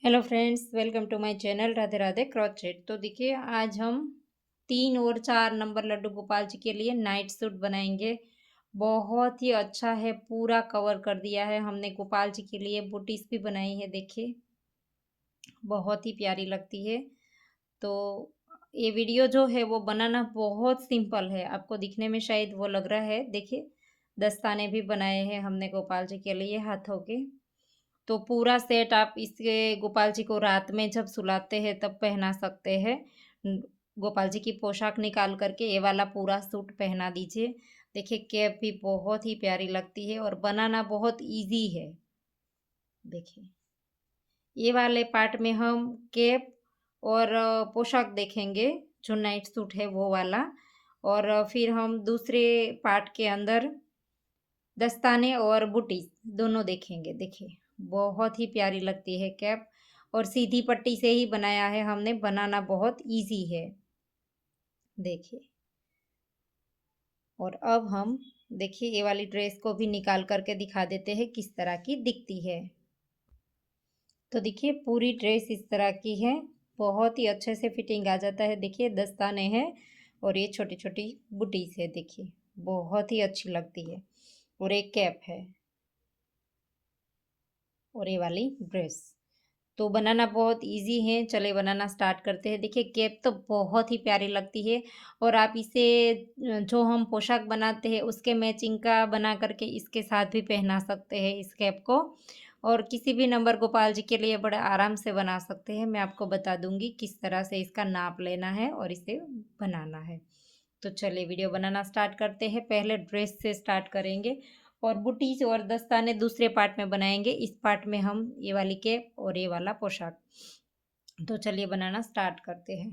Hello friends, welcome to my channel Radhe Radhe crochet. तो देखिए, आज हम 3 और 4 नंबर लड्डू गोपाल जी के लिए नाइट सूट बनाएंगे। बहुत ही अच्छा है, पूरा कवर कर दिया है हमने। गोपाल जी के लिए बुटीस भी बनाई है, देखिए बहुत ही प्यारी लगती है। तो ये वीडियो जो है वो बनाना बहुत सिंपल है, आपको दिखने में शायद वो लग रहा है। देखिए, दस्ताने भी बनाए हैं हमने गोपाल जी के लिए हाथों के। तो पूरा सेट आप इसके गोपाल जी को रात में जब सुलाते हैं तब पहना सकते हैं। गोपाल जी की पोशाक निकाल करके ये वाला पूरा सूट पहना दीजिए। देखिए, कैप भी बहुत ही प्यारी लगती है और बनाना बहुत इजी है। देखिए, ये वाले पार्ट में हम कैप और पोशाक देखेंगे, जो नाइट सूट है वो वाला। और फिर हम दूसरे पार्ट के अंदर दस्ताने और बुटीस दोनों देखेंगे। देखिए, बहुत ही प्यारी लगती है कैप, और सीधी पट्टी से ही बनाया है हमने, बनाना बहुत इजी है। देखिए, और अब हम देखिए ये वाली ड्रेस को भी निकाल करके दिखा देते हैं किस तरह की दिखती है। तो देखिए, पूरी ड्रेस इस तरह की है, बहुत ही अच्छे से फिटिंग आ जाता है। देखिए, दस्ताने हैं और ये छोटी छोटी बुटीस है। देखिए, बहुत ही अच्छी लगती है। और एक कैप है और ये वाली ड्रेस। तो बनाना बहुत इजी है, चले बनाना स्टार्ट करते हैं। देखिए, कैप तो बहुत ही प्यारी लगती है, और आप इसे जो हम पोशाक बनाते हैं उसके मैचिंग का बना करके इसके साथ भी पहना सकते हैं इस कैप को। और किसी भी नंबर गोपाल जी के लिए बड़े आराम से बना सकते हैं। मैं आपको बता दूंगी किस तरह से इसका नाप लेना है और इसे बनाना है। तो चलिए वीडियो बनाना स्टार्ट करते हैं। पहले ड्रेस से स्टार्ट करेंगे और बुटीज और दस्ताने दूसरे पार्ट में बनाएंगे। इस पार्ट में हम ये वाली कैप और ये वाला पोशाक। तो चलिए बनाना स्टार्ट करते हैं।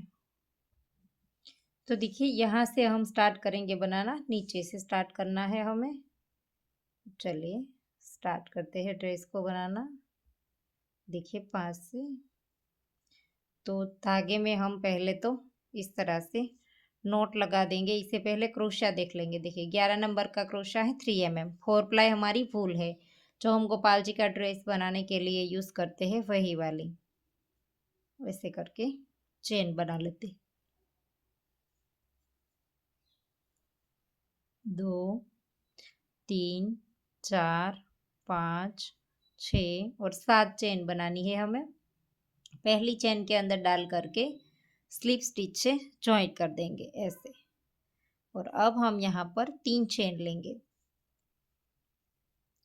तो देखिए, यहाँ से हम स्टार्ट करेंगे बनाना, नीचे से स्टार्ट करना है हमें। चलिए स्टार्ट करते हैं ड्रेस को बनाना। देखिए, पास से तो धागे में हम पहले तो इस तरह से नोट लगा देंगे। इससे पहले क्रोशिया देख लेंगे। देखिए, 11 नंबर का क्रोशिया है 3 mm। 4 प्लाई हमारी फूल है, जो हम गोपाल जी का ड्रेस बनाने के लिए यूज़ करते हैं, वही वाली। वैसे करके चेन बना लेते। 2, 3, 4, 5, 6 और 7 चेन बनानी है हमें। पहली चेन के अंदर डाल करके स्लिप स्टिच से जॉइंट कर देंगे ऐसे। और अब हम यहाँ पर 3 चेन लेंगे,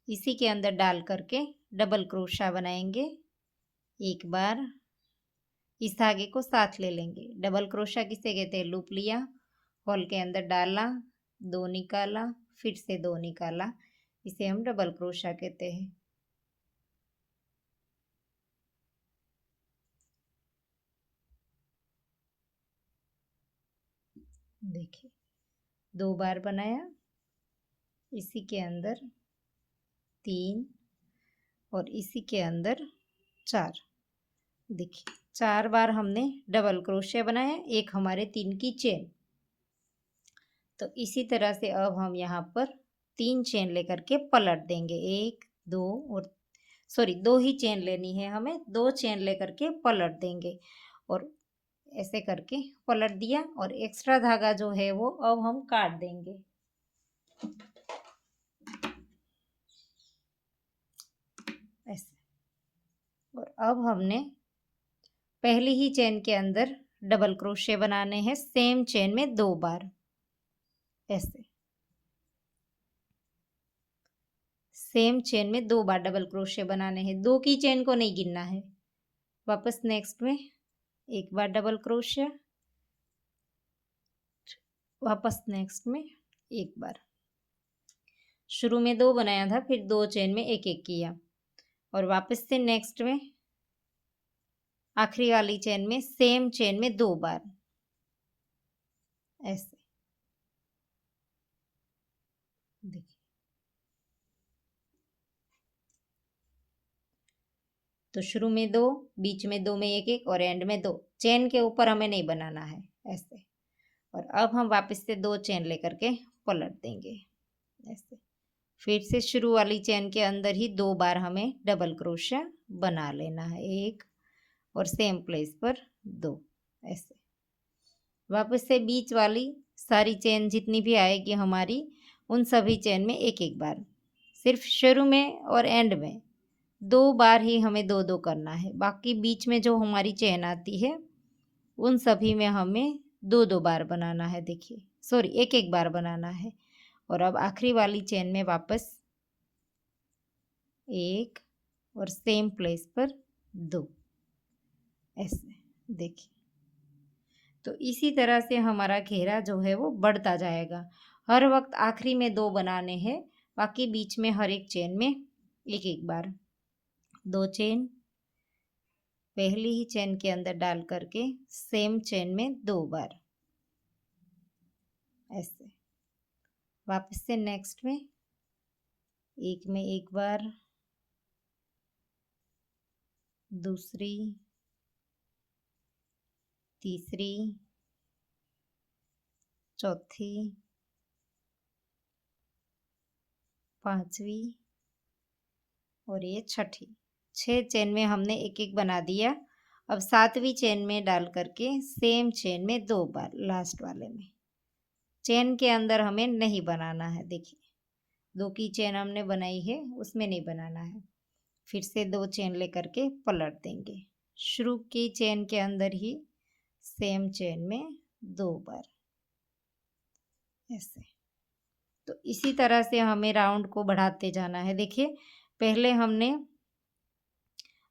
इसी के अंदर डाल करके डबल क्रोशा बनाएंगे। एक बार इस धागे को साथ ले लेंगे। डबल क्रोशा किसे कहते हैं? लूप लिया, हॉल के अंदर डाला, 2 निकाला, फिर से 2 निकाला, इसे हम डबल क्रोशा कहते हैं। देखिए, 2 बार बनाया, इसी के अंदर 3 और इसी के अंदर 4। देखिए, 4 बार हमने डबल क्रोशिया बनाया, एक हमारे 3 की चेन। तो इसी तरह से अब हम यहाँ पर 3 चेन लेकर के पलट देंगे। 1, 2 और सॉरी 2 ही चेन लेनी है हमें, 2 चेन लेकर के पलट देंगे। और ऐसे करके पलट दिया, और एक्स्ट्रा धागा जो है वो अब हम काट देंगे ऐसे। और अब हमने पहली ही चेन के अंदर डबल क्रोशिया बनाने हैं, सेम चेन में 2 बार ऐसे। सेम चेन में 2 बार डबल क्रोशिया बनाने हैं, 2 की चेन को नहीं गिनना है। वापस नेक्स्ट में एक बार डबल क्रोशिया, वापस नेक्स्ट में एक बार। शुरू में 2 बनाया था, फिर 2 चेन में एक एक किया, और वापस से नेक्स्ट में आखिरी वाली चेन में सेम चेन में 2 बार ऐसे। देखिए, तो शुरू में 2, बीच में 2 में एक एक, और एंड में 2। चेन के ऊपर हमें नहीं बनाना है ऐसे। और अब हम वापस से 2 चेन लेकर के पलट देंगे ऐसे। फिर से शुरू वाली चेन के अंदर ही 2 बार हमें डबल क्रोशिया बना लेना है। 1, और सेम प्लेस पर 2, ऐसे। वापस से बीच वाली सारी चेन जितनी भी आएगी हमारी, उन सभी चेन में एक एक बार, सिर्फ शुरू में और एंड में 2 बार ही हमें 2-2 करना है। बाकी बीच में जो हमारी चेन आती है उन सभी में हमें 2-2 बार बनाना है, देखिए सॉरी एक एक बार बनाना है। और अब आखिरी वाली चेन में वापस 1 और सेम प्लेस पर 2, ऐसे देखिए। तो इसी तरह से हमारा घेरा जो है वो बढ़ता जाएगा। हर वक्त आखिरी में 2 बनाने हैं, बाकी बीच में हर एक चेन में एक एक बार। 2 चेन पहली ही चेन के अंदर डाल करके सेम चेन में 2 बार, ऐसे। वापस से नेक्स्ट में एक में एक बार, दूसरी, तीसरी, चौथी, पांचवी और ये छठी। 6 चेन में हमने एक एक बना दिया। अब 7वीं चेन में डाल करके सेम चेन में 2 बार, लास्ट वाले में। चेन के अंदर हमें नहीं बनाना है, देखिए 2 की चेन हमने बनाई है उसमें नहीं बनाना है। फिर से 2 चेन लेकर के पलट देंगे, शुरू की चेन के अंदर ही सेम चेन में 2 बार, ऐसे। तो इसी तरह से हमें राउंड को बढ़ाते जाना है। देखिए पहले हमने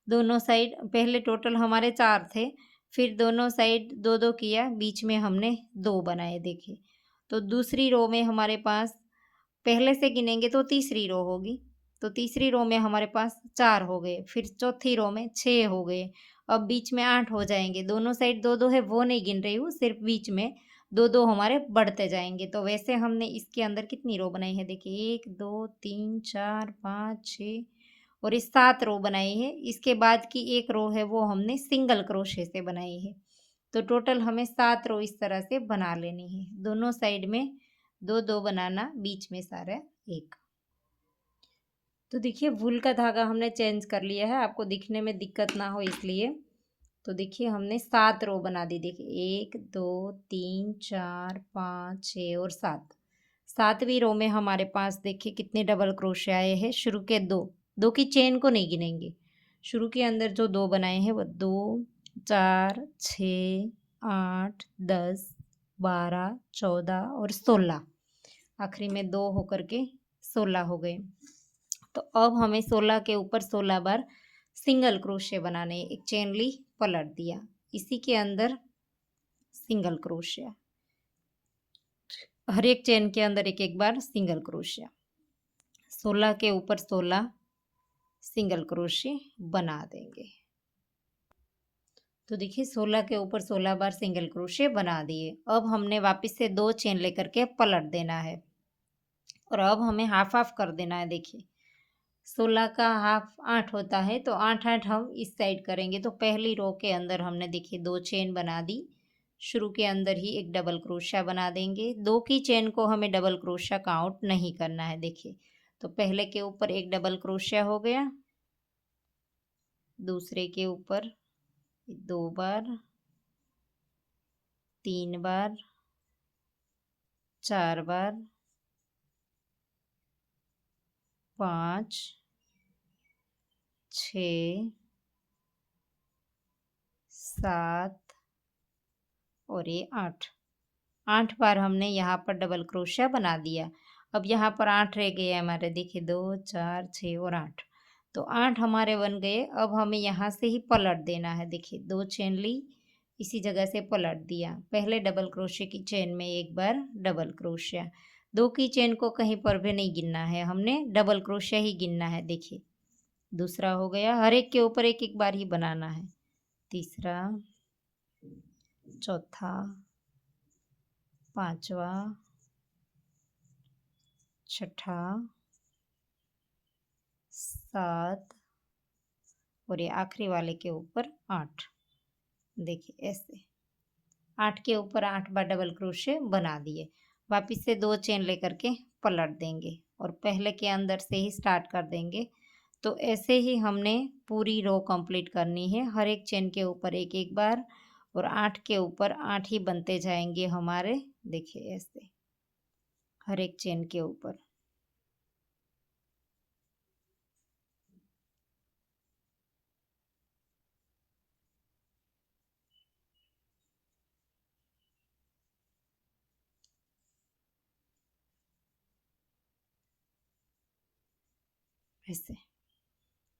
दोनों साइड, पहले टोटल हमारे 4 थे, फिर दोनों साइड 2-2 किया, बीच में हमने 2 बनाए, देखिए। तो दूसरी रो में हमारे पास, पहले से गिनेंगे तो तीसरी रो होगी, तो तीसरी रो में हमारे पास 4 हो गए, फिर चौथी रो में 6 हो गए, अब बीच में 8 हो जाएंगे। दोनों साइड 2-2 है वो नहीं गिन रही हूँ, सिर्फ बीच में 2-2 हमारे बढ़ते जाएंगे। तो वैसे हमने इसके अंदर कितनी रो बनाई है, देखिए 1 2 3 4 5 6 और इस 7 रो बनाई है। इसके बाद की एक रो है वो हमने सिंगल क्रोशे से बनाई है। तो टोटल हमें 7 रो इस तरह से बना लेनी है, दोनों साइड में 2-2 बनाना, बीच में सारा 1। तो देखिए वूल का धागा हमने चेंज कर लिया है, आपको दिखने में दिक्कत ना हो इसलिए। तो देखिए हमने 7 रो बना दी, देखिए 1 2 3 4 5 6 और 7। 7वीं रो में हमारे पास देखिए कितने डबल क्रोशे आए हैं। शुरू के 2 की चेन को नहीं गिनेंगे, शुरू के अंदर जो 2 बनाए हैं वो 2 4 6 8 10 12 14 और 16, आखिरी में 2 होकर के 16 हो गए। तो अब हमें 16 के ऊपर 16 बार सिंगल क्रोशे बनाने। एक चेन ली, पलट दिया, इसी के अंदर सिंगल क्रोशिया, हर एक चेन के अंदर एक एक बार सिंगल क्रोशिया। 16 के ऊपर 16 सिंगल क्रोशे बना देंगे। तो देखिए 16 के ऊपर 16 बार सिंगल क्रोशे बना दिए। अब हमने वापस से 2 चेन लेकर के पलट देना है और अब हमें हाफ हाफ कर देना है। देखिए 16 का हाफ 8 होता है, तो 8-8 हम इस साइड करेंगे। तो पहली रो के अंदर हमने देखिए 2 चेन बना दी, शुरू के अंदर ही एक डबल क्रोशिया बना देंगे। 2 की चेन को हमें डबल क्रोशिया काउंट नहीं करना है, देखिए। तो पहले के ऊपर एक डबल क्रोशिया हो गया, दूसरे के ऊपर 2 बार, 3 बार, 4 बार, 5 6 7 और ये 8 बार हमने यहाँ पर डबल क्रोशिया बना दिया। अब यहाँ पर 8 रह गए हमारे, देखिए 2 4 6 और 8, तो 8 हमारे बन गए। अब हमें यहाँ से ही पलट देना है, देखिए 2 चेन ली, इसी जगह से पलट दिया। पहले डबल क्रोशिया की चेन में एक बार डबल क्रोशिया, 2 की चेन को कहीं पर भी नहीं गिनना है, हमने डबल क्रोशिया ही गिनना है। देखिए दूसरा हो गया, हर एक के ऊपर एक एक बार ही बनाना है। तीसरा, चौथा, पांचवा, छठा, 7 और ये आखिरी वाले के ऊपर 8। देखिए ऐसे 8 के ऊपर 8 बार डबल क्रोशे बना दिए। वापस से 2 चेन लेकर के पलट देंगे और पहले के अंदर से ही स्टार्ट कर देंगे। तो ऐसे ही हमने पूरी रो कंप्लीट करनी है, हर एक चेन के ऊपर एक एक बार, और 8 के ऊपर 8 ही बनते जाएंगे हमारे। देखिए ऐसे हर एक चेन के ऊपर। ऐसे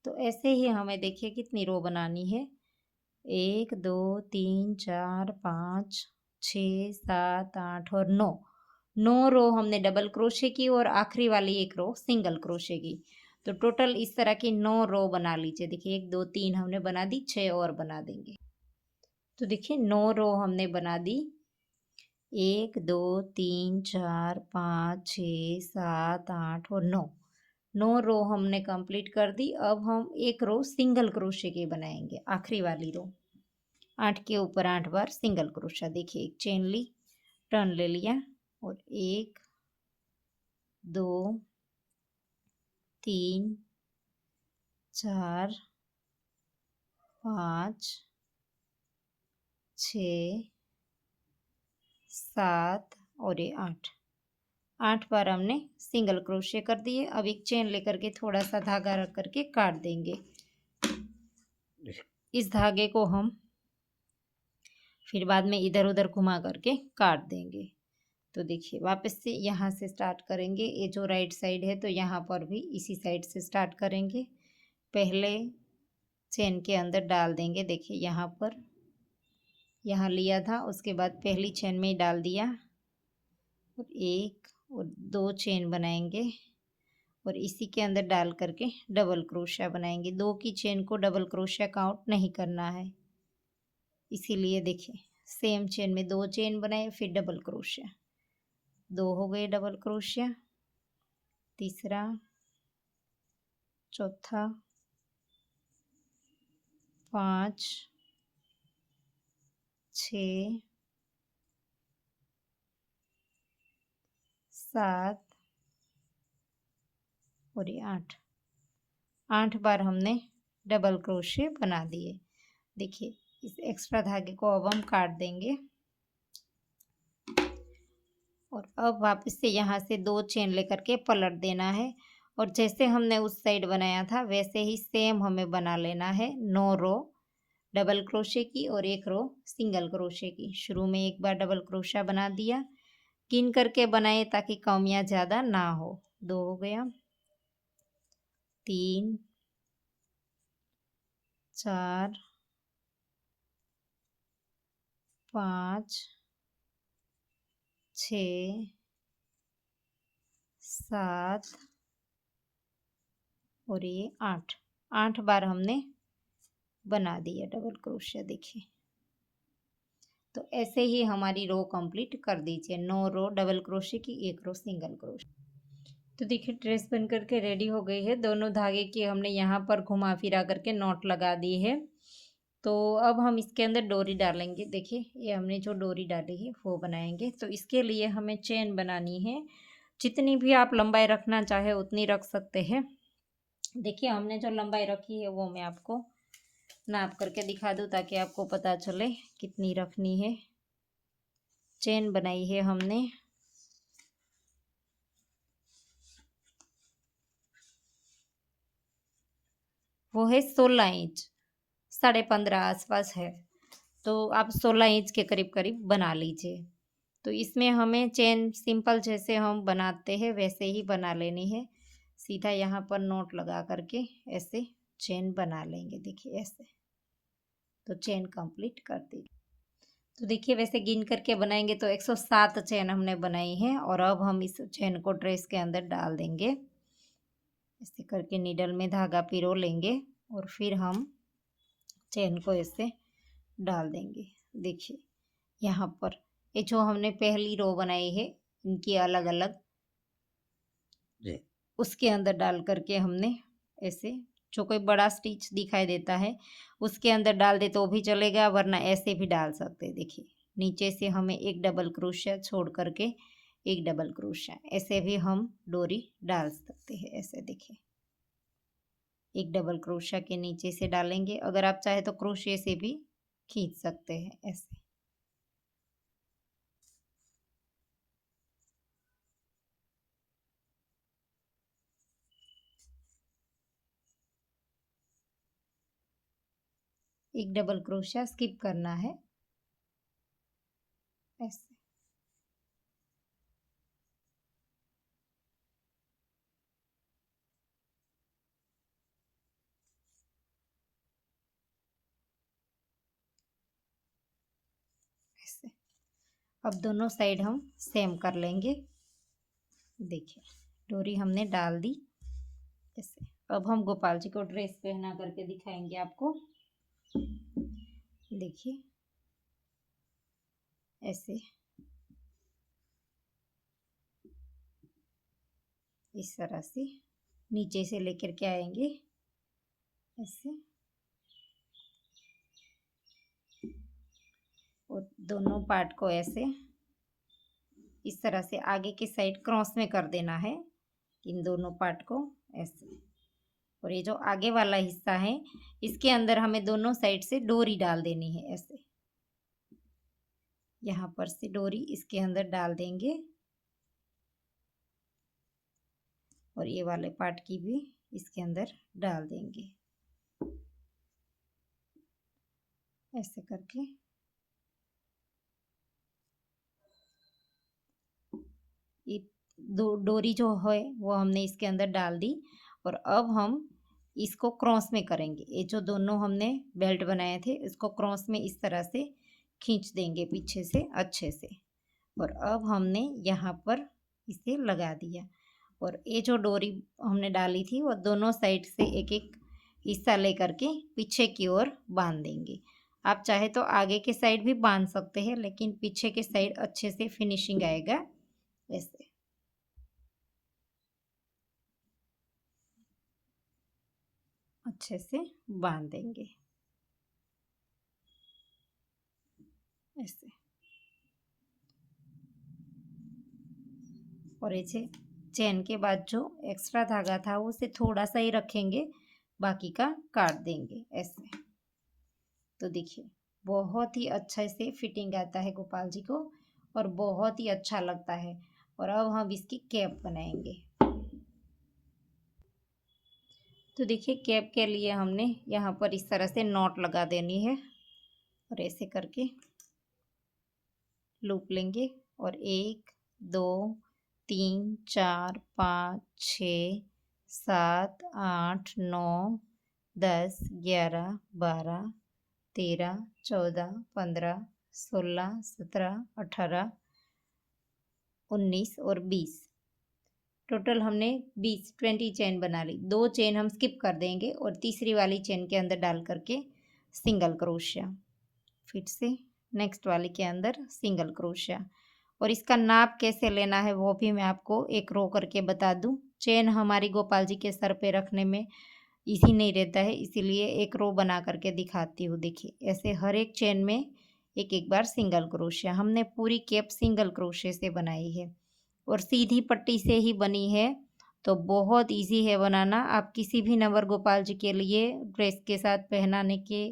तो ऐसे ही हमें देखिए कितनी रो बनानी है, 1 2 3 4 5 6 7 8 और 9। 9 रो हमने डबल क्रोशे की और आखिरी वाली एक रो सिंगल क्रोशे की। तो टोटल इस तरह की 9 रो बना लीजिए। देखिए 1 2 3 हमने बना दी, 6 और बना देंगे। तो देखिए 9 रो हमने बना दी, 1 2 3 4 5 6 7 8 और 9। 9 रो हमने कंप्लीट कर दी। अब हम एक रो सिंगल क्रोशे की बनाएंगे, आखिरी वाली रो। 8 के ऊपर 8 बार सिंगल क्रोशा। देखिए एक चेन ली, टर्न ले लिया, और 1 2 3 4 5 6 7 और ये 8। 8 बार हमने सिंगल क्रोशे कर दिए। अब एक चेन लेकर के थोड़ा सा धागा रख करके काट देंगे। इस धागे को हम फिर बाद में इधर उधर घुमा करके काट देंगे। तो देखिए वापस से यहाँ से स्टार्ट करेंगे। ये जो राइट साइड है तो यहाँ पर भी इसी साइड से स्टार्ट करेंगे। पहले चेन के अंदर डाल देंगे। देखिए यहाँ पर, यहाँ लिया था, उसके बाद पहली चेन में डाल दिया, और 1 और 2 चेन बनाएंगे, और इसी के अंदर डाल करके डबल क्रोशिया बनाएंगे। 2 की चेन को डबल क्रोशिया काउंट नहीं करना है, इसीलिए देखिए सेम चेन में 2 चेन बनाए, फिर डबल क्रोशिया। 2 हो गए डबल क्रोशिया, तीसरा, चौथा, 5 6 7 और ये 8। 8 बार हमने डबल क्रोशे बना दिए। देखिए इस एक्स्ट्रा धागे को अब हम काट देंगे, और अब वापस से यहाँ से 2 चेन लेकर के पलट देना है, और जैसे हमने उस साइड बनाया था वैसे ही सेम हमें बना लेना है। 9 रो डबल क्रोशे की और 1 रो सिंगल क्रोशे की। शुरू में एक बार डबल क्रोशा बना दिया, गिन करके बनाए ताकि कमियाँ ज़्यादा ना हो। 2 हो गया, 3 4 5 6 7 और ये 8। 8 बार हमने बना दिया डबल क्रोशिया। देखिए तो ऐसे ही हमारी रो कंप्लीट कर दीजिए। 9 रो डबल क्रोशिया की, 1 रो सिंगल क्रोशिया। तो देखिए ड्रेस बन करके रेडी हो गई है। दोनों धागे की हमने यहाँ पर घुमा फिरा करके नॉट लगा दी है। तो अब हम इसके अंदर डोरी डालेंगे। देखिए ये हमने जो डोरी डाली है वो बनाएंगे। तो इसके लिए हमें चेन बनानी है। जितनी भी आप लंबाई रखना चाहे उतनी रख सकते हैं। देखिए हमने जो लंबाई रखी है वो मैं आपको नाप करके दिखा दूँ ताकि आपको पता चले कितनी रखनी है। चेन बनाई है हमने, वो है 16 इंच, 15.5 आसपास है। तो आप 16 इंच के करीब करीब बना लीजिए। तो इसमें हमें चेन सिंपल जैसे हम बनाते हैं वैसे ही बना लेनी है। सीधा यहाँ पर नोट लगा करके ऐसे चेन बना लेंगे। देखिए ऐसे, तो चेन कंप्लीट कर दी। तो देखिए वैसे गिन करके बनाएंगे तो 107 चेन हमने बनाई है। और अब हम इस चेन को ड्रेस के अंदर डाल देंगे। ऐसे करके नीडल में धागा पिरो लेंगे और फिर हम चेन को ऐसे डाल देंगे। देखिए यहाँ पर ये जो हमने पहली रो बनाई है इनकी अलग अलग, उसके अंदर डाल करके हमने ऐसे, जो कोई बड़ा स्टिच दिखाई देता है उसके अंदर डाल दे तो भी चलेगा, वरना ऐसे भी डाल सकते हैं। देखिए नीचे से हमें एक डबल क्रोशिया छोड़ करके एक डबल क्रोशिया, ऐसे भी हम डोरी डाल सकते हैं। ऐसे देखिए एक डबल क्रोशिया के नीचे से डालेंगे। अगर आप चाहे तो क्रोशिया से भी खींच सकते हैं ऐसे। एक डबल क्रोशिया स्किप करना है ऐसे। ऐसे अब दोनों साइड हम सेम कर लेंगे। देखिए डोरी हमने डाल दी ऐसे। अब हम गोपाल जी को ड्रेस पहना करके दिखाएंगे आपको। देखिए ऐसे इस तरह से नीचे से लेकर के आएंगे ऐसे, और दोनों पार्ट को ऐसे इस तरह से आगे की साइड क्रॉस में कर देना है इन दोनों पार्ट को ऐसे। और ये जो आगे वाला हिस्सा है इसके अंदर हमें दोनों साइड से डोरी डाल देनी है ऐसे। यहाँ पर से डोरी इसके अंदर डाल देंगे और ये वाले पार्ट की भी इसके अंदर डाल देंगे ऐसे करके। ये डोरी जो है वो हमने इसके अंदर डाल दी और अब हम इसको क्रॉस में करेंगे। ये जो दोनों हमने बेल्ट बनाए थे इसको क्रॉस में इस तरह से खींच देंगे पीछे से अच्छे से। और अब हमने यहाँ पर इसे लगा दिया और ये जो डोरी हमने डाली थी वो दोनों साइड से एक एक हिस्सा लेकर के पीछे की ओर बांध देंगे। आप चाहे तो आगे के साइड भी बांध सकते हैं लेकिन पीछे के साइड अच्छे से फिनिशिंग आएगा ऐसे। अच्छे से बांध देंगे ऐसे। और ऐसे चेन के बाद जो एक्स्ट्रा धागा था उसे थोड़ा सा ही रखेंगे, बाकी का काट देंगे ऐसे। तो देखिए बहुत ही अच्छे से फिटिंग आता है गोपाल जी को और बहुत ही अच्छा लगता है। और अब हम इसकी कैप बनाएंगे। तो देखिए कैप के लिए हमने यहाँ पर इस तरह से नॉट लगा देनी है और ऐसे करके लूप लेंगे और 1 2 3 4 5 6 7 8 9 10 11 12 13 14 15 16 17 18 19 और 20, टोटल हमने 20 चेन बना ली। 2 चेन हम स्किप कर देंगे और तीसरी वाली चेन के अंदर डाल करके सिंगल क्रोशिया, फिर से नेक्स्ट वाली के अंदर सिंगल क्रोशिया। और इसका नाप कैसे लेना है वो भी मैं आपको एक रो करके बता दूं। चेन हमारी गोपाल जी के सर पे रखने में इजी नहीं रहता है, इसीलिए एक रो बना करके दिखाती हूँ। देखिए ऐसे हर एक चेन में एक एक बार सिंगल क्रोशिया। हमने पूरी कैप सिंगल क्रोशिया से बनाई है और सीधी पट्टी से ही बनी है, तो बहुत इजी है बनाना। आप किसी भी नंबर गोपाल जी के लिए ड्रेस के साथ पहनाने के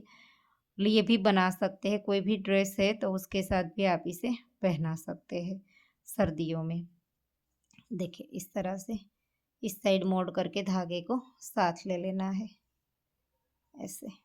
लिए भी बना सकते हैं। कोई भी ड्रेस है तो उसके साथ भी आप इसे पहना सकते हैं सर्दियों में। देखिए इस तरह से इस साइड मोड़ करके धागे को साथ ले लेना है ऐसे।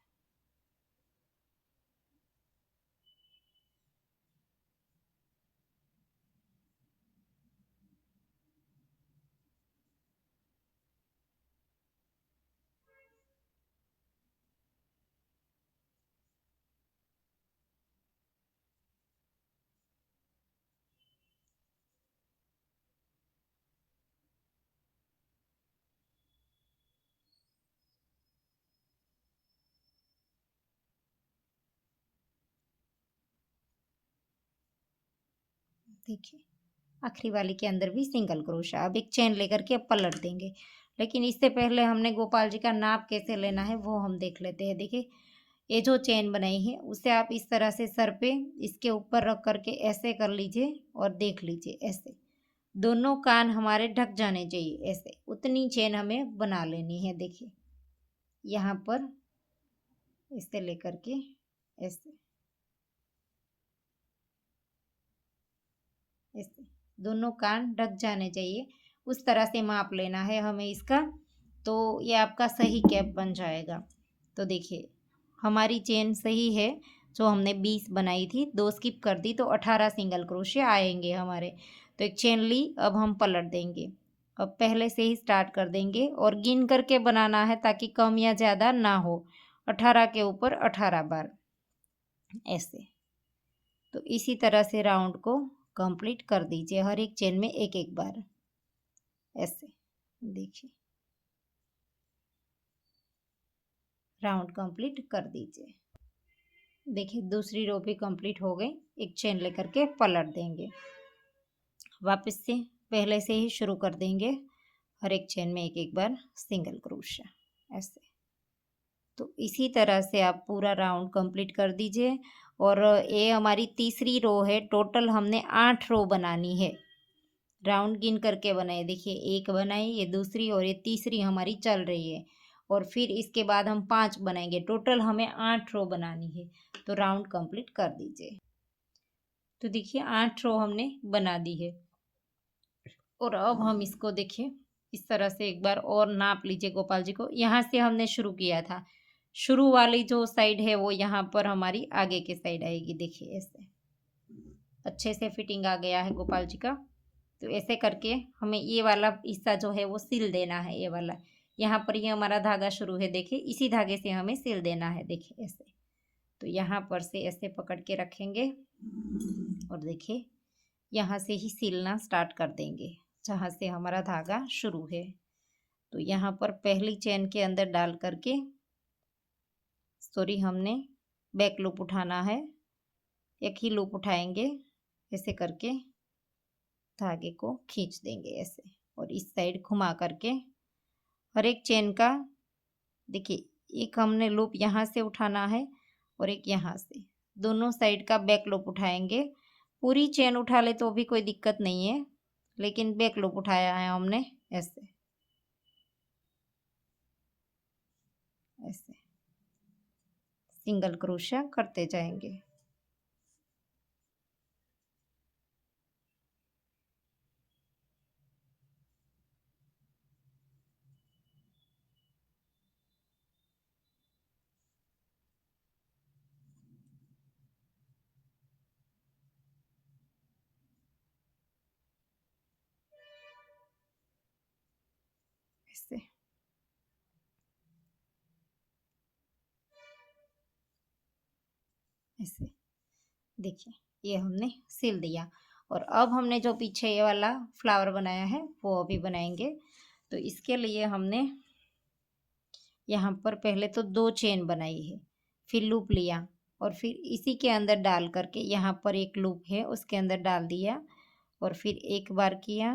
देखिए आखिरी वाली के अंदर भी सिंगल क्रोशिया। अब एक चेन लेकर के अब पलट देंगे, लेकिन इससे पहले हमने गोपाल जी का नाप कैसे लेना है वो हम देख लेते हैं। देखिए ये जो चेन बनाई है उसे आप इस तरह से सर पे इसके ऊपर रख करके ऐसे कर लीजिए और देख लीजिए ऐसे। दोनों कान हमारे ढक जाने चाहिए ऐसे, उतनी चेन हमें बना लेनी है। देखिए यहाँ पर इसे लेकर के ऐसे ऐसे दोनों कान ढक जाने चाहिए, उस तरह से माप लेना है हमें इसका। तो ये आपका सही कैप बन जाएगा। तो देखिए हमारी चेन सही है, जो हमने 20 बनाई थी, 2 स्किप कर दी तो 18 सिंगल क्रोशे आएंगे हमारे। तो एक चेन ली, अब हम पलट देंगे। अब पहले से ही स्टार्ट कर देंगे और गिन करके बनाना है ताकि कम या ज़्यादा ना हो। 18 के ऊपर 18 बार ऐसे। तो इसी तरह से राउंड को कंप्लीट कर दीजिए, हर एक चेन में एक एक बार ऐसे। देखिए राउंड कंप्लीट कर दीजिए। देखिए दूसरी रो भी कंप्लीट हो गई। एक चेन लेकर के पलट देंगे, वापस से पहले से ही शुरू कर देंगे, हर एक चेन में एक एक बार सिंगल क्रोशा ऐसे। तो इसी तरह से आप पूरा राउंड कंप्लीट कर दीजिए। और ये हमारी तीसरी रो है, टोटल हमने 8 रो बनानी है। राउंड गिन करके बनाए, देखिए एक बनाई, ये दूसरी और ये तीसरी हमारी चल रही है। और फिर इसके बाद हम 5 बनाएंगे, टोटल हमें 8 रो बनानी है। तो राउंड कंप्लीट कर दीजिए। तो देखिए 8 रो हमने बना दी है। और अब हम इसको देखिए इस तरह से एक बार और नाप लीजिए गोपाल जी को। यहाँ से हमने शुरू किया था, शुरू वाली जो साइड है वो यहाँ पर हमारी आगे की साइड आएगी। देखिए ऐसे अच्छे से फिटिंग आ गया है गोपाल जी का। तो ऐसे करके हमें ये वाला हिस्सा जो है वो सिल देना है, ये वाला यहाँ पर ये हमारा धागा शुरू है, देखिए इसी धागे से हमें सिल देना है। देखिए ऐसे, तो यहाँ पर से ऐसे पकड़ के रखेंगे और देखिए यहाँ से ही सिलना स्टार्ट कर देंगे जहाँ से हमारा धागा शुरू है। तो यहाँ पर पहली चेन के अंदर डाल करके, सॉरी हमने बैक लूप उठाना है, एक ही लूप उठाएंगे, ऐसे करके धागे को खींच देंगे ऐसे। और इस साइड घुमा करके हर एक चेन का देखिए एक हमने लूप यहाँ से उठाना है और एक यहाँ से, दोनों साइड का बैक लूप उठाएंगे। पूरी चेन उठा ले तो भी कोई दिक्कत नहीं है, लेकिन बैक लूप उठाया है हमने ऐसे ऐसे सिंगल क्रोशा करते जाएंगे। ऐसे ऐसे देखिए ये हमने सिल दिया। और अब हमने जो पीछे ये वाला फ्लावर बनाया है वो अभी बनाएंगे। तो इसके लिए हमने यहाँ पर पहले तो 2 चेन बनाई है, फिर लूप लिया और फिर इसी के अंदर डाल करके, यहाँ पर एक लूप है उसके अंदर डाल दिया और फिर एक बार किया,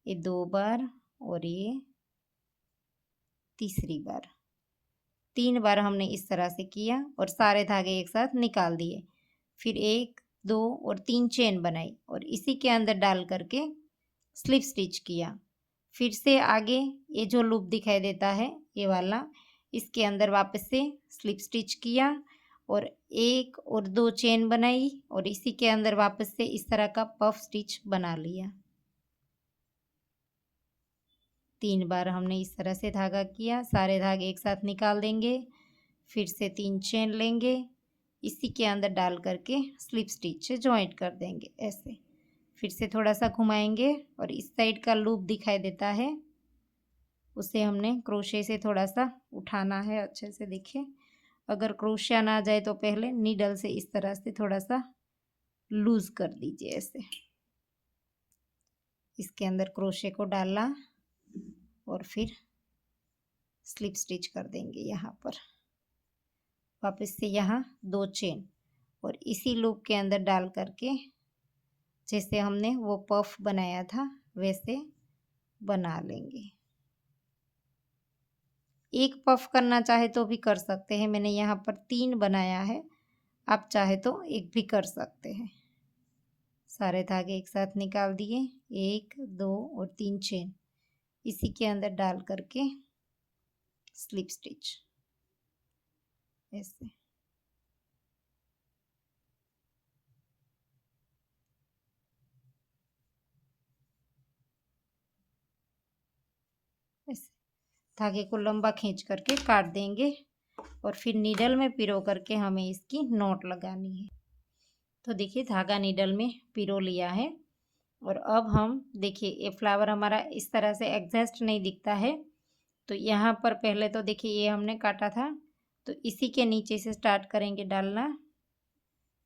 ये 2 बार और ये तीसरी बार, 3 बार हमने इस तरह से किया और सारे धागे एक साथ निकाल दिए। फिर 1 2 और 3 चेन बनाई और इसी के अंदर डाल करके स्लिप स्टिच किया। फिर से आगे ये जो लूप दिखाई देता है ये वाला, इसके अंदर वापस से स्लिप स्टिच किया और 1 और 2 चेन बनाई और इसी के अंदर वापस से इस तरह का पफ स्टिच बना लिया। 3 बार हमने इस तरह से धागा किया, सारे धागे एक साथ निकाल देंगे, फिर से 3 चेन लेंगे, इसी के अंदर डाल करके स्लिप स्टिच से जॉइंट कर देंगे ऐसे। फिर से थोड़ा सा घुमाएंगे और इस साइड का लूप दिखाई देता है, उसे हमने क्रोशे से थोड़ा सा उठाना है अच्छे से। देखिए अगर क्रोशिया ना जाए तो पहले नीडल से इस तरह से थोड़ा सा लूज कर दीजिए ऐसे। इसके अंदर क्रोशे को डाला और फिर स्लिप स्टिच कर देंगे यहाँ पर, वापस से यहाँ 2 चेन और इसी लूप के अंदर डाल करके जैसे हमने वो पफ बनाया था वैसे बना लेंगे। एक पफ करना चाहे तो भी कर सकते हैं, मैंने यहाँ पर 3 बनाया है, आप चाहे तो एक भी कर सकते हैं। सारे धागे एक साथ निकाल दिए, 1 2 और 3 चेन इसी के अंदर डाल करके स्लिप स्टिच ऐसे। ऐसे धागे को लंबा खींच करके काट देंगे और फिर नीडल में पिरो करके हमें इसकी नॉट लगानी है। तो देखिए धागा नीडल में पिरो लिया है और अब हम देखिए ये फ्लावर हमारा इस तरह से एग्जैक्ट नहीं दिखता है। तो यहाँ पर पहले तो देखिए ये हमने काटा था, तो इसी के नीचे से स्टार्ट करेंगे डालना।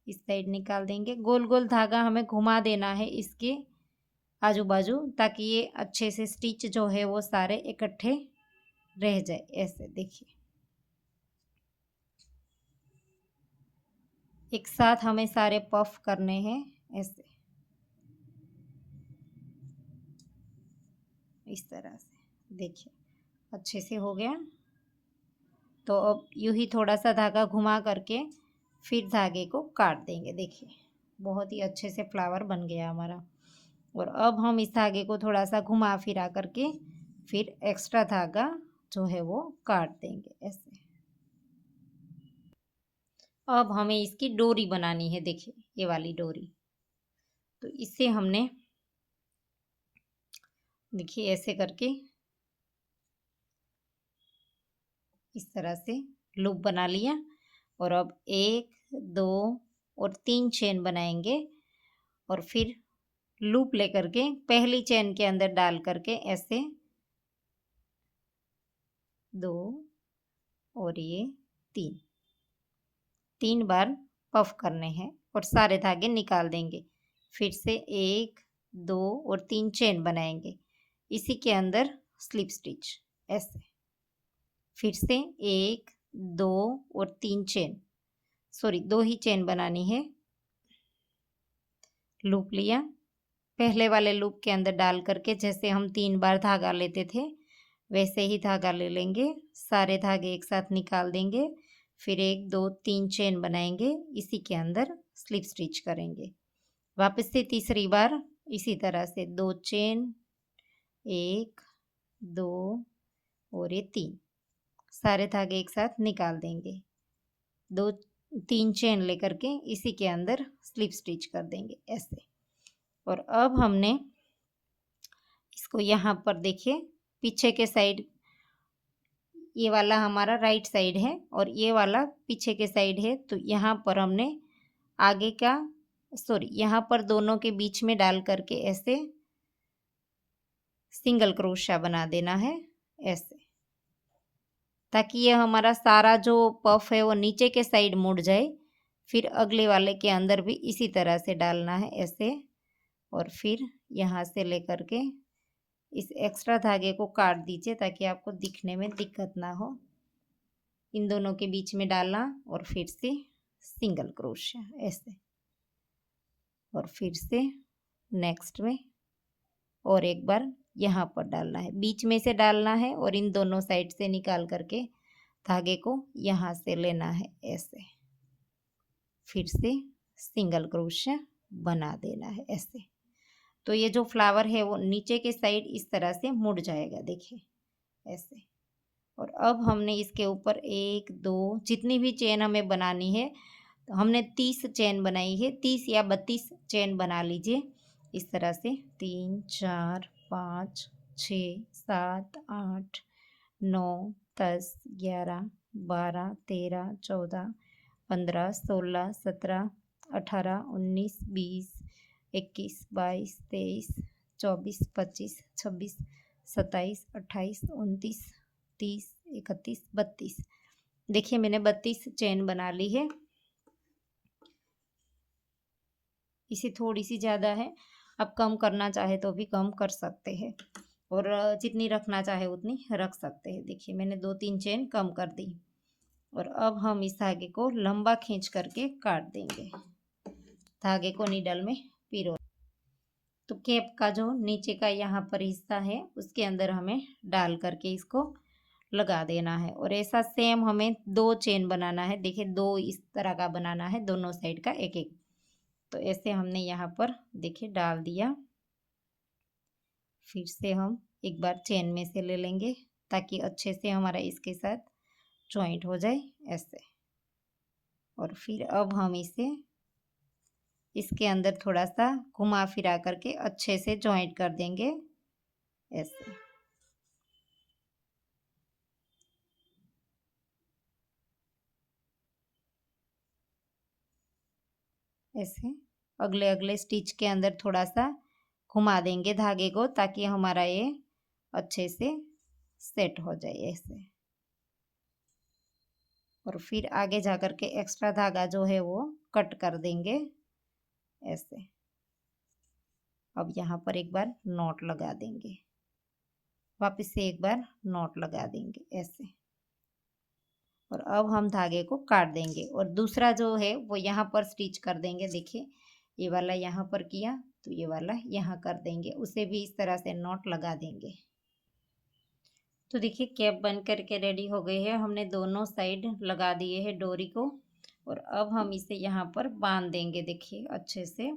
इस साइड निकाल देंगे, गोल गोल धागा हमें घुमा देना है इसके आजू बाजू, ताकि ये अच्छे से स्टिच जो है वो सारे इकट्ठे रह जाए। ऐसे देखिए एक साथ हमें सारे पफ करने हैं ऐसे, इस तरह से देखिए अच्छे से हो गया। तो अब यूं ही थोड़ा सा धागा घुमा करके फिर धागे को काट देंगे। देखिए बहुत ही अच्छे से फ्लावर बन गया हमारा। और अब हम इस धागे को थोड़ा सा घुमा फिरा करके फिर एक्स्ट्रा धागा जो है वो काट देंगे ऐसे। अब हमें इसकी डोरी बनानी है, देखिए ये वाली डोरी। तो इससे हमने देखिए ऐसे करके इस तरह से लूप बना लिया और अब 1 2 और 3 चेन बनाएंगे और फिर लूप लेकर के पहली चेन के अंदर डाल करके ऐसे 2 और ये 3 बार पफ करने हैं और सारे धागे निकाल देंगे। फिर से 1 2 और 3 चेन बनाएंगे, इसी के अंदर स्लिप स्टिच ऐसे। फिर से 1 2 और 3 चेन, सॉरी 2 ही चेन बनानी है। लूप लिया, पहले वाले लूप के अंदर डाल करके जैसे हम 3 बार धागा लेते थे वैसे ही धागा ले लेंगे, सारे धागे एक साथ निकाल देंगे। फिर 1 2 3 चेन बनाएंगे, इसी के अंदर स्लिप स्टिच करेंगे। वापस से तीसरी बार इसी तरह से 2 चेन, 1 2 और ये 3, सारे धागे एक साथ निकाल देंगे। 2 3 चेन लेकर के इसी के अंदर स्लिप स्टिच कर देंगे ऐसे। और अब हमने इसको यहाँ पर देखिए पीछे के साइड, ये वाला हमारा राइट साइड है और ये वाला पीछे के साइड है। तो यहाँ पर हमने आगे का सॉरी यहाँ पर दोनों के बीच में डाल करके ऐसे सिंगल क्रोशा बना देना है ऐसे, ताकि ये हमारा सारा जो पफ है वो नीचे के साइड मुड़ जाए। फिर अगले वाले के अंदर भी इसी तरह से डालना है ऐसे और फिर यहाँ से लेकर के इस एक्स्ट्रा धागे को काट दीजिए ताकि आपको दिखने में दिक्कत ना हो। इन दोनों के बीच में डालना और फिर से सिंगल क्रोशिया ऐसे, और फिर से नेक्स्ट में और एक बार यहाँ पर डालना है, बीच में से डालना है और इन दोनों साइड से निकाल करके धागे को यहाँ से लेना है ऐसे। फिर से सिंगल क्रोशिया बना देना है ऐसे। तो ये जो फ्लावर है वो नीचे के साइड इस तरह से मुड़ जाएगा, देखिए ऐसे। और अब हमने इसके ऊपर 1 2 जितनी भी चेन हमें बनानी है, तो हमने 30 चेन बनाई है, 30 या 32 चेन बना लीजिए इस तरह से। 3 4 5 6 7 8 9 10 11 12 13 14 15 16 17 18 19 20 21 22 23 24 25 26 27 28 29 30 31 32। देखिए मैंने 32 चेन बना ली है, इसे थोड़ी सी ज़्यादा है, आप कम करना चाहे तो भी कम कर सकते हैं और जितनी रखना चाहे उतनी रख सकते हैं। देखिए मैंने 2-3 चेन कम कर दी और अब हम इस धागे को लंबा खींच करके काट देंगे। धागे को नीडल में पिरो, तो कैप का जो नीचे का यहाँ पर हिस्सा है उसके अंदर हमें डाल करके इसको लगा देना है। और ऐसा सेम हमें 2 चेन बनाना है, देखिए 2 इस तरह का बनाना है, दोनों साइड का एक एक। तो ऐसे हमने यहाँ पर देखिए डाल दिया। फिर से हम एक बार चेन में से ले लेंगे ताकि अच्छे से हमारा इसके साथ जॉइंट हो जाए ऐसे। और फिर अब हम इसे इसके अंदर थोड़ा सा घुमा फिरा करके अच्छे से जॉइंट कर देंगे ऐसे। ऐसे अगले अगले स्टिच के अंदर थोड़ा सा घुमा देंगे धागे को, ताकि हमारा ये अच्छे से सेट हो जाए ऐसे। और फिर आगे जा कर के एक्स्ट्रा धागा जो है वो कट कर देंगे ऐसे। अब यहाँ पर एक बार नॉट लगा देंगे, वापस से एक बार नॉट लगा देंगे ऐसे। और अब हम धागे को काट देंगे और दूसरा जो है वो यहाँ पर स्टिच कर देंगे। देखिए ये वाला यहाँ पर किया तो ये वाला यहाँ कर देंगे, उसे भी इस तरह से नॉट लगा देंगे। तो देखिए कैप बन करके रेडी हो गई है। हमने दोनों साइड लगा दिए है डोरी को और अब हम इसे यहाँ पर बांध देंगे देखिए अच्छे से।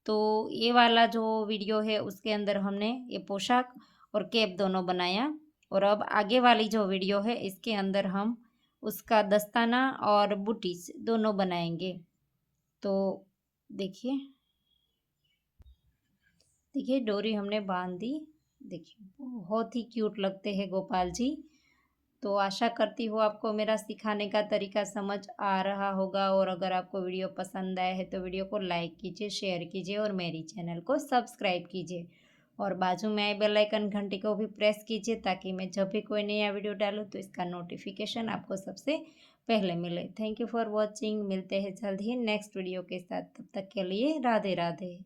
तो ये वाला जो वीडियो है उसके अंदर हमने ये पोशाक और कैप दोनों बनाया, और अब आगे वाली जो वीडियो है इसके अंदर हम उसका दस्ताना और बुटीज दोनों बनाएंगे। तो देखिए देखिए डोरी हमने बांध दी। देखिए बहुत ही क्यूट लगते हैं गोपाल जी। तो आशा करती हूँ आपको मेरा सिखाने का तरीका समझ आ रहा होगा, और अगर आपको वीडियो पसंद आया है तो वीडियो को लाइक कीजिए, शेयर कीजिए और मेरी चैनल को सब्सक्राइब कीजिए। और बाजू में आई बेल आइकन घंटी को भी प्रेस कीजिए, ताकि मैं जब भी कोई नया वीडियो डालूँ तो इसका नोटिफिकेशन आपको सबसे पहले मिले। Thank you for watching. मिलते हैं जल्द ही नेक्स्ट वीडियो के साथ, तब तक के लिए राधे राधे।